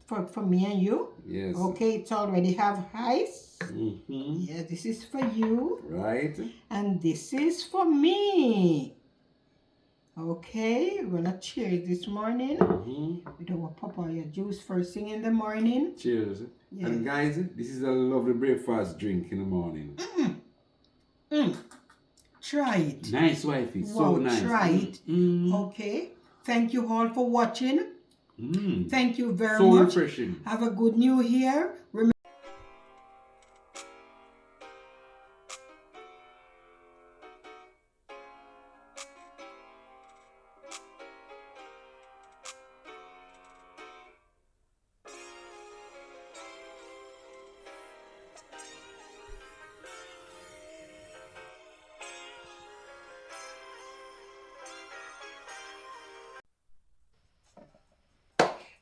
for me and you. Yes. Okay, it's already have ice. Mm-hmm. Yeah, this is for you. Right. And this is for me. Okay, we're gonna cheers this morning with our papaya juice first thing in the morning. Cheers. Yeah. And guys, this is a lovely breakfast drink in the morning. Try it. Nice, wifey. Wow, So nice. try it. Okay. Thank you all for watching. Thank you very much. So refreshing. Have a good new year.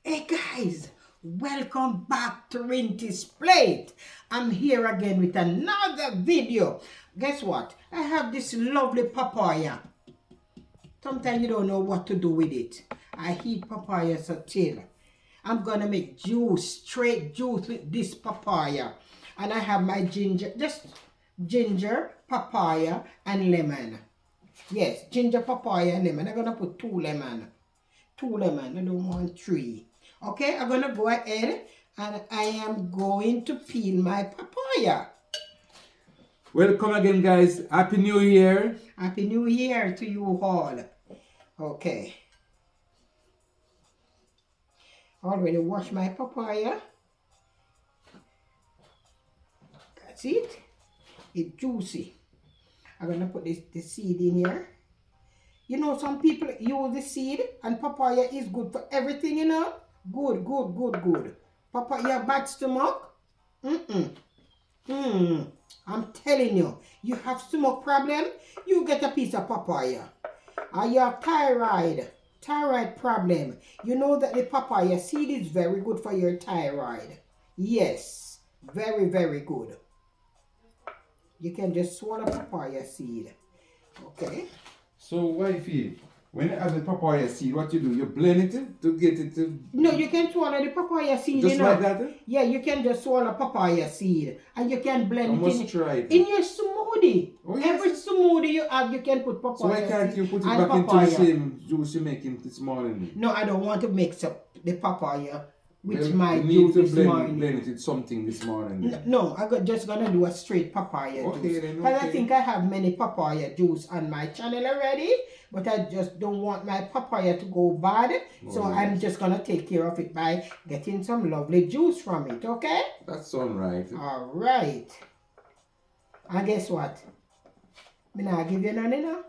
Hey guys, welcome back to Rinty's Plate. I'm here again with another video. Guess what? I have this lovely papaya. Sometimes you don't know what to do with it. I eat papayas until I'm gonna make juice, straight juice with this papaya. And I have my ginger, just ginger, papaya, and lemon. Yes, ginger, papaya, and lemon. I'm gonna put 2 lemon. 2 lemon, I don't want 3. Okay, I'm gonna go ahead and I am going to peel my papaya. Welcome again, guys. Happy New Year. Happy New Year to you all. Okay. Already washed my papaya. That's it. It's juicy. I'm gonna put the seed in here. You know, some people use the seed and papaya is good for everything, you know. Good, good, good, good. Papaya bad stomach? I'm telling you, you have stomach problem, you get a piece of papaya. Or you have thyroid problem. You know that the papaya seed is very good for your thyroid. Yes, very, very good. You can just swallow papaya seed. Okay. So, wifey, when you have the papaya seed, what you do? You blend it to get it to... No, you can swallow the papaya seed. Just you know? like that? Yeah, you can just swallow papaya seed. And you can blend it in your smoothie. Oh, yes. Every smoothie you have, you can put papaya seed. So why can't you put it and back papaya. into the same juice you're making this morning? No, I don't want to mix up the papaya with Well, my you juice need this to morning. blend it with something this morning. No, I'm just going to do a straight papaya juice. Then, Because I think I have many papaya juice on my channel already. But I just don't want my papaya to go bad. So I'm just going to take care of it by getting some lovely juice from it, okay? That's all right. All right. And guess what? I give you none, you know?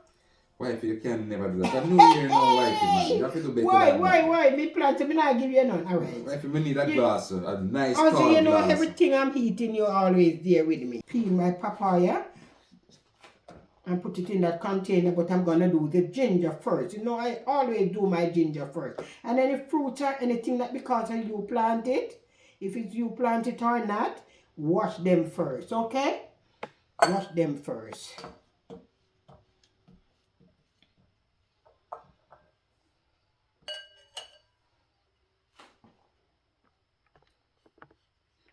Wife, you can never do that. I know you're no wifey, man. You have to do better than that. Why? Me plan to not give you none. All right. Wifey, we need a glass, a nice also, you know, glass. everything I'm eating, you're always there with me. Peel my papaya and put it in that container, but I'm going to do the ginger first. You know, I always do my ginger first. And any fruit or anything that because you plant it, if it's you plant it or not, wash them first, okay? Wash them first.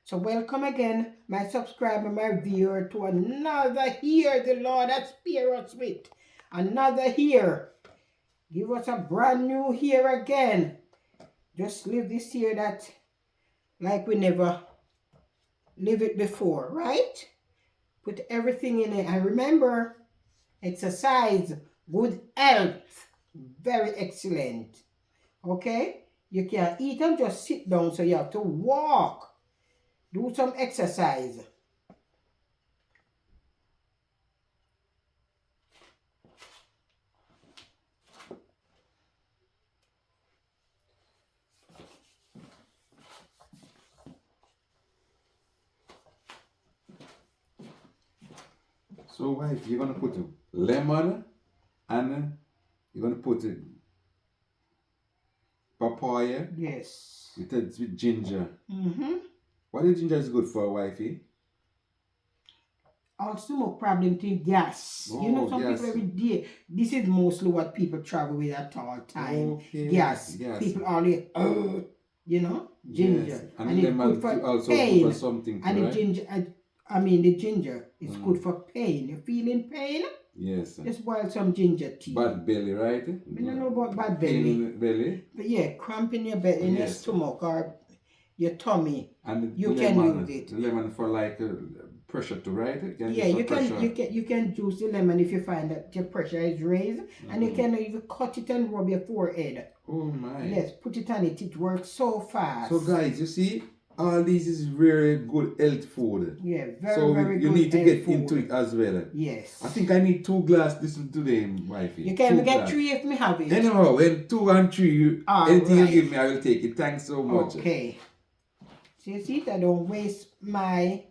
So welcome again, my subscriber, my viewer, to another year the Lord has spared us with. Another year. Give us a brand new year again. Just live this year that like we never lived it before, right? Put everything in it. And remember, exercise, good health, very excellent. Okay? You can't eat and just sit down, so you have to walk. Do some exercise. So, wife, you're going to put lemon and you're going to put papaya. Yes. With ginger. What the ginger is good for, wifey? Also, more problem to gas. You know, some people every day. This is mostly what people travel with at all time. Okay. Gas. People always, you know. ginger, Yes. and And it's lemon good for also good pain. for something too, And the right? ginger, I mean the ginger is good for pain. You feeling pain? Yes. Just boil some ginger tea. Bad belly, right? I don't know about bad Pain belly, in the belly. but yeah, cramp in your belly, in your Yes. stomach or your tummy. And You can use it. the lemon for like pressure too, right? You can Yeah, use for you can pressure. you can juice the lemon if you find that your pressure is raised, and you can even cut it and rub your forehead. Oh my. Yes, put it on it. It works so fast. So guys, you see, all these is very good health food. Yeah, So very you good need to health get food. into it as well. Yes. I think I need 2 glasses this today, wifey. You can 2 get glass. 3 if me have it. Anyhow, when 2 and 3, All anything right. you give me, I will take it. Thanks so much. Okay. So you see, I don't waste my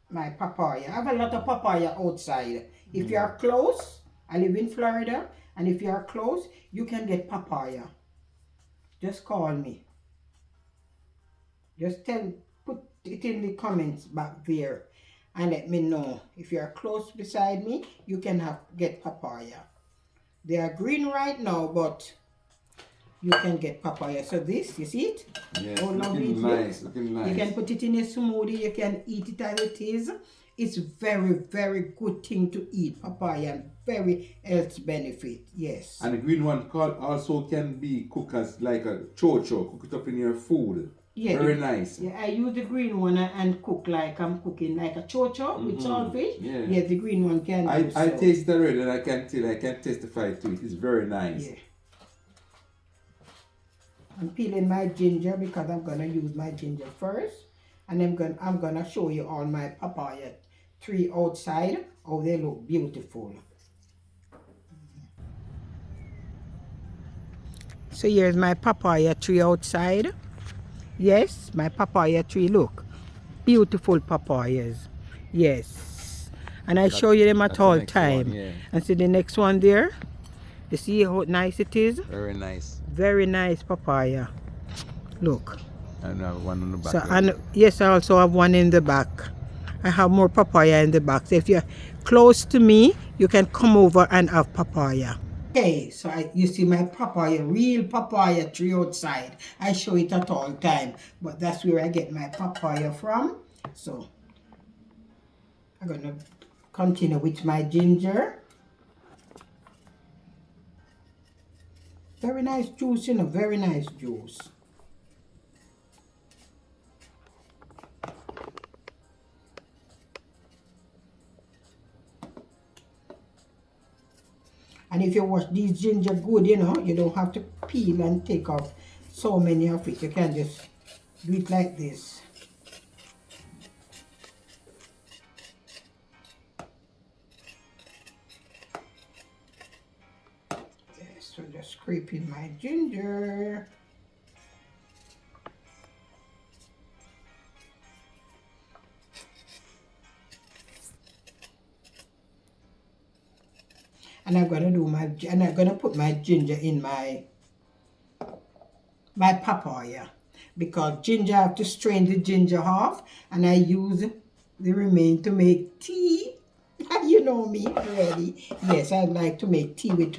papaya. I have a lot of papaya outside. If you are close, I live in Florida, and if you are close, you can get papaya. Just call me. Just put it in the comments back there and let me know. If you are close beside me, you can get papaya. They are green right now, but you can get papaya. So this, you see it? Yes, Oh, looking nice, looking nice. You can put it in a smoothie, you can eat it as it is. It's very good thing to eat, papaya, and very health benefit, yes. And the green one also can be cooked as like a chocho, cook it up in your food. Yeah, very nice. Yeah, I use the green one and cook like I'm cooking like a chocho with saltfish. Yeah. Yeah, the green one can I so. taste it already and I can tell, I can testify to it. It's very nice. Yeah. I'm peeling my ginger because I'm gonna use my ginger first, and I'm gonna show you all my papaya tree outside. Oh, they look beautiful. So here's my papaya tree outside. Yes, my papaya tree. Look, beautiful papayas. Yes, and I show you them at all time. One, yeah. And see the next one there. You see how nice it is? Very nice. Very nice papaya. Look. And I have one on the back. So, and yes, I also have one in the back. I have more papaya in the back. So if you're close to me, you can come over and have papaya. Okay, so you see my papaya, real papaya tree outside. I show it at all time, but that's where I get my papaya from. So I'm gonna continue with my ginger. Very nice juice, you know, very nice juice. And if you wash these ginger good, you know, you don't have to peel and take off so many of it. You can just do it like this. Yes, so just scraping my ginger. And I'm gonna put my ginger in my papaya, because ginger, I have to strain the ginger off, and I use the remain to make tea. You know me already. Yes, I like to make tea with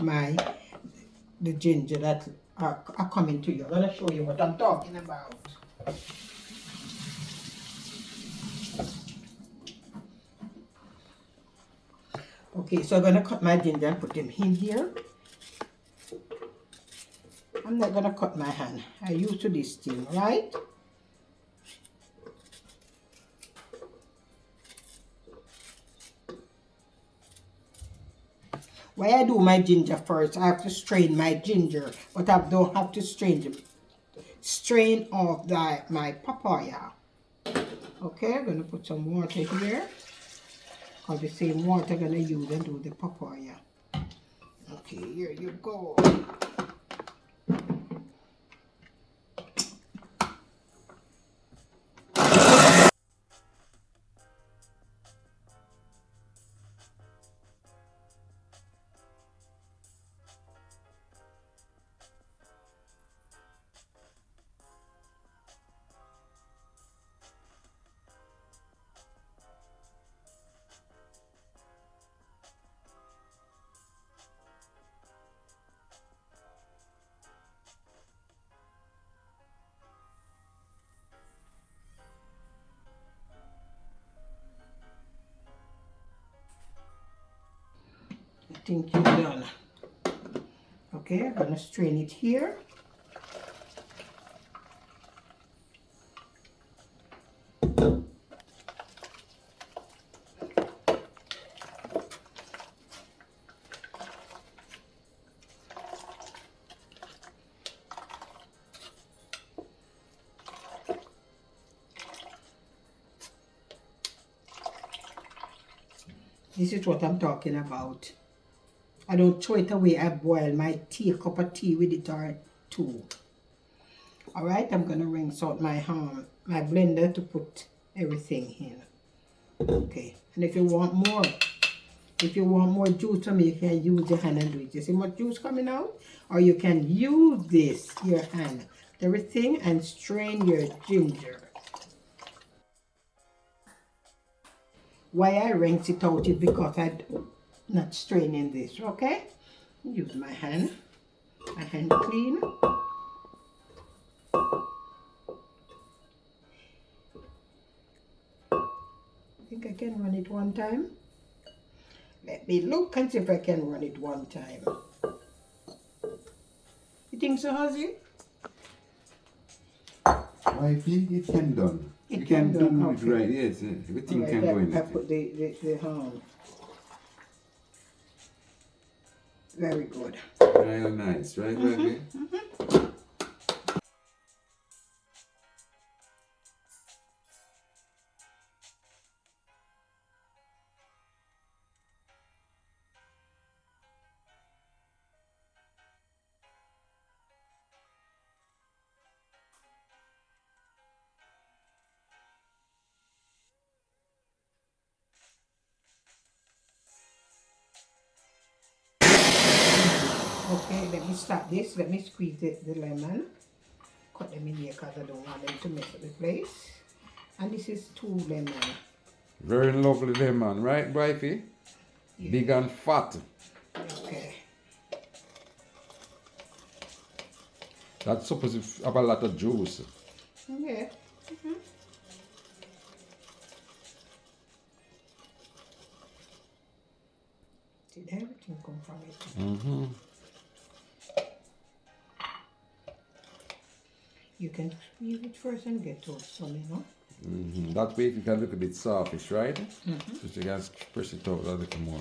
the ginger that are coming to you. I'm gonna show you what I'm talking about. Okay, so I'm gonna cut my ginger and put them in here. I'm not gonna cut my hand. I used to this thing, right? Why I do my ginger first, I have to strain my ginger, but I don't have to strain off my papaya. Okay, I'm gonna put some water here, because the same water I'm gonna use and do the papaya. Okay, here you go. think you're done. Okay, I'm gonna strain it here. This is what I'm talking about. I don't throw it away. I boil my tea, a cup of tea with it or two. All right, I'm gonna rinse out my blender to put everything in. Okay, and if you want more juice from me, you can use your hand and do it. You see much juice coming out? Or you can use this, your hand, everything, and strain your ginger. Why I rinse it out is because I'm not straining this, okay? Use my hand clean. I think I can run it one time. Let me look and see if I can run it one time. You think so, Ozzy? Wifey, it can done. You can do it right, yes. Everything can go in I it. put the very good. Real nice, right, wifey? Okay, let me stop this. Let me squeeze the lemon. Cut them in here because I don't want them to mess up the place. And this is 2 lemon. Very lovely lemon, right, wifey? Yeah. Big and fat. Okay. That's supposed to have a lot of juice. Yeah. Did everything come from it? You can squeeze it first and get out some, you know. That way it can look a bit softish, right? So you can press it out a little more.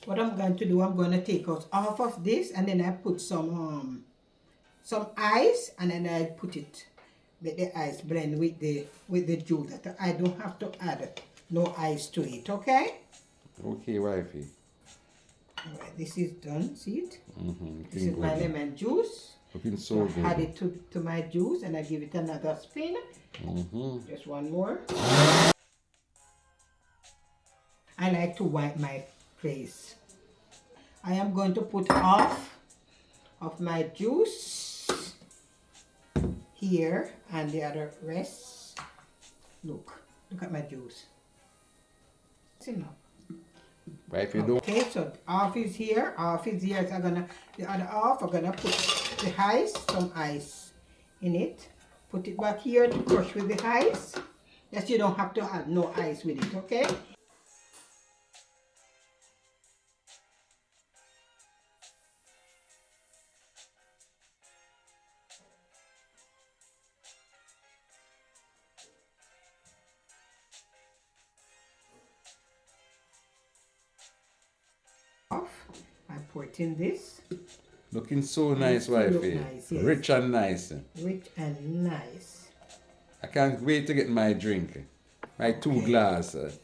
What I'm going to do, I'm going to take out half of this and then I put some ice and then I put it, let the ice blend with the juice. That I don't have to add no ice to it, okay? Okay, wifey. Alright, this is done, see it? This Looking is my good. lemon juice. Looking so good. I add it to my juice and I give it another spin. Just one more. I like to wipe my place. I am going to put half of my juice here and the other rest. Look at my juice. It's enough. Wife, you don't. Okay, so half is here, half is here. So the other half, I'm gonna put the ice, some ice in it. Put it back here to crush with the ice. Yes, you don't have to add no ice with it, okay? I pour it in this. Looking so nice, wifey. Nice, yes. Rich and nice. Rich and nice. I can't wait to get my drink. My 2 glasses.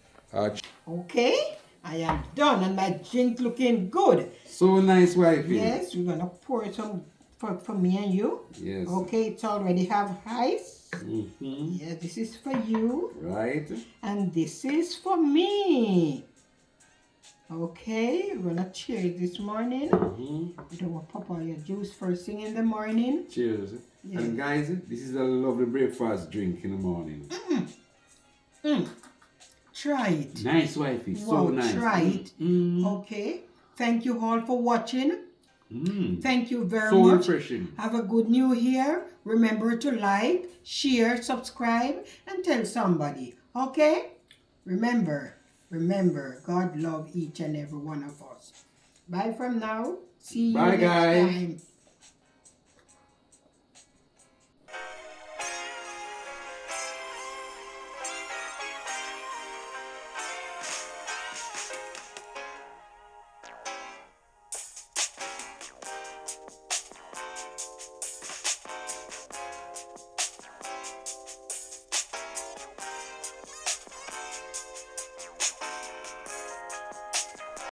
Okay, I am done and my drink looking good. So nice, wifey. Yes, we're gonna pour some for me and you. Yes. Okay, it's already have ice. Yeah, this is for you. Right. And this is for me. Okay, we're gonna cheers this morning. We do our papaya juice first thing in the morning. Cheers. Yeah. And guys, this is a lovely breakfast drink in the morning. Try it. Nice, wifey. Wow, So nice. try it. Okay. Thank you all for watching. Thank you very So much. refreshing. Have a good new year. Remember to like, share, subscribe, and tell somebody. Okay? Remember, God love each and every one of us. Bye from now. See you Bye, next guys. time.